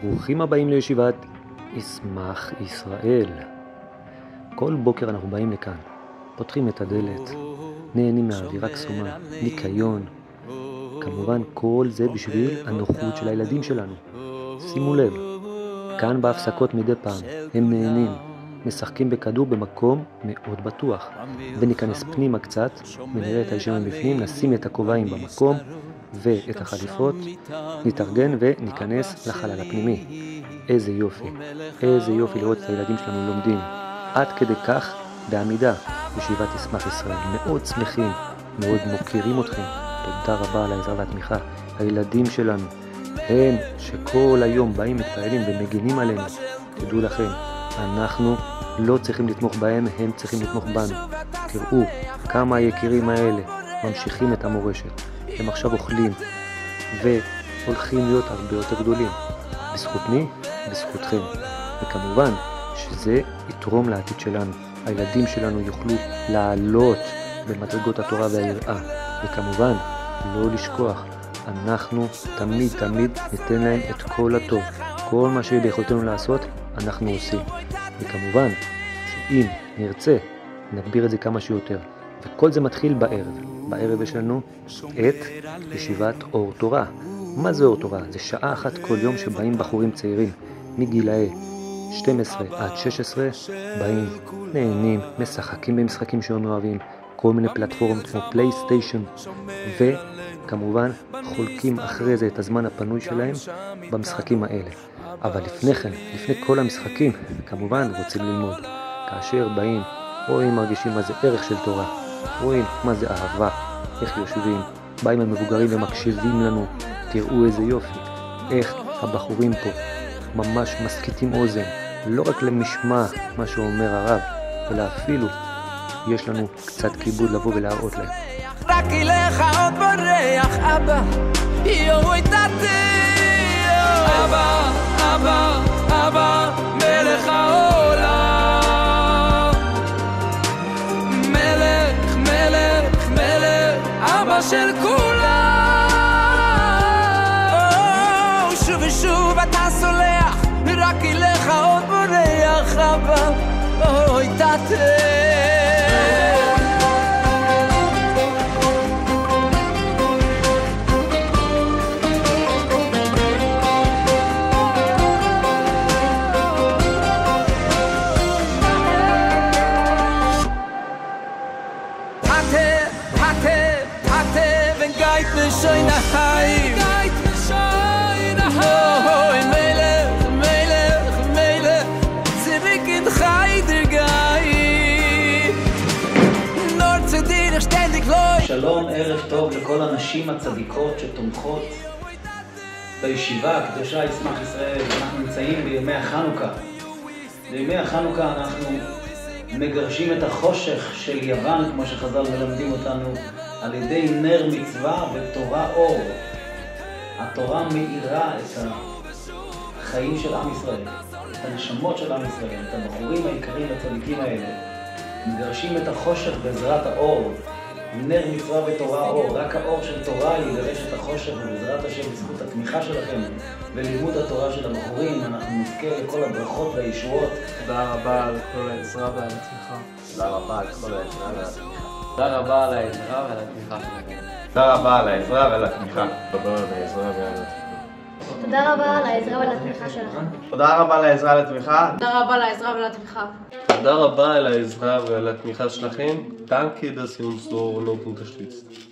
ברוכים הבאים לישיבת ישמח ישראל. כל בוקר אנחנו באים לכאן, פותחים את הדלת, נהנים מהאווירה קסומה, ניקיון. כמובן כל זה בשביל הנוחות של הילדים שלנו. שימו לב, כאן בהפסקות מדי פעם הם נהנים, משחקים בכדור במקום מאוד בטוח, וניכנס פנימה קצת ונראה את הישרים בפנים, נשים את הכובעים במקום ואת החליפות, נתארגן וניכנס לחלל הפנימי. איזה יופי, איזה יופי לראות את הילדים שלנו לומדים. עד כדי כך בעמידה ישיבת ישמח ישראל. מאוד שמחים, מאוד מוקירים אתכם. תודה רבה על העזרה והתמיכה. הילדים שלנו הם שכל היום באים מתפעלים ומגינים עלינו. תדעו לכם, אנחנו לא צריכים לתמוך בהם, הם צריכים לתמוך בנו. תראו כמה היקירים האלה ממשיכים את המורשת. הם עכשיו אוכלים והולכים להיות הרבה יותר גדולים. בזכות מי? בזכותכם. וכמובן שזה יתרום לעתיד שלנו. הילדים שלנו יוכלו לעלות במדרגות התורה והיראה. וכמובן לא לשכוח, אנחנו תמיד ניתן להם את כל הטוב. כל מה שביכולתנו לעשות אנחנו עושים. וכמובן שאם נרצה נגביר את זה כמה שיותר. וכל זה מתחיל בערב. בערב יש לנו את ישיבת אור תורה. מה זה אור תורה? זה שעה אחת כל יום שבאים בחורים צעירים מגילאי 12 עד 16, באים, נהנים, משחקים במשחקים שהם אוהבים, כל מיני פלטפורמות כמו פלייסטיישן, וכמובן חולקים אחרי זה את הזמן הפנוי שלהם במשחקים האלה. אבל לפני כן, לפני כל המשחקים, כמובן רוצים ללמוד. כאשר באים, רואים, מרגישים מה זה ערך של תורה, רואים מה זה אהבה, איך יושבים, באים המבוגרים ומקשיבים לנו. תראו איזה יופי, איך הבחורים פה ממש מסכיתים אוזן, לא רק למשמע מה שאומר הרב, אלא אפילו יש לנו קצת כיבוד לבוא ולהראות להם. רק אליך עוד בריח אבא, יואו איתתי, אבא, אבא, אבא, מלך העולם, מלך, מלך, מלך, אבא של כולם. שוב ושוב אתה סולח, רק אליך עוד בריח אבא, אוי תתה. Schöne Heim, oh, Melech, Melech, Melech, zurück in Heider Gai, nur zu dir ständig läuft. שלום, ערב טוב לכל הנשים הצדיקות שתומכות בישיבה הקדושה ישמח ישראל. אנחנו נמצאים בימי החנוכה. בימי החנוכה אנחנו מגרשים את החושך של יוון, כמו שחז"ל מלמדים אותנו, על ידי נר מצווה ותורה אור. התורה מאירה את החיים של עם ישראל, את הנשמות של עם ישראל, את הבחורים העיקריים והצדיקים האלה. מגרשים את החושך בעזרת האור, נר מצווה ותורה אור. רק האור של תורה יגרש את החושך, ובעזרת השם בזכות התמיכה שלכם ולימוד התורה של הבחורים אנחנו נזכה לכל הברכות והישועות. תודה רבה על כל העזרה ועל התמיכה. תודה רבה על כל העזרה ועל התמיכה. תודה רבה על העזרה ועל התמיכה שלכם. תודה רבה על העזרה ועל התמיכה. תודה על העזרה ועל התמיכה. תודה רבה על העזרה ועל התמיכה שלכם. תודה רבה על העזרה ועל התמיכה. תודה רבה על העזרה ועל התמיכה. תודה רבה על העזרה ועל התמיכה שלכם. Danke, dass ihr uns so unterstützt.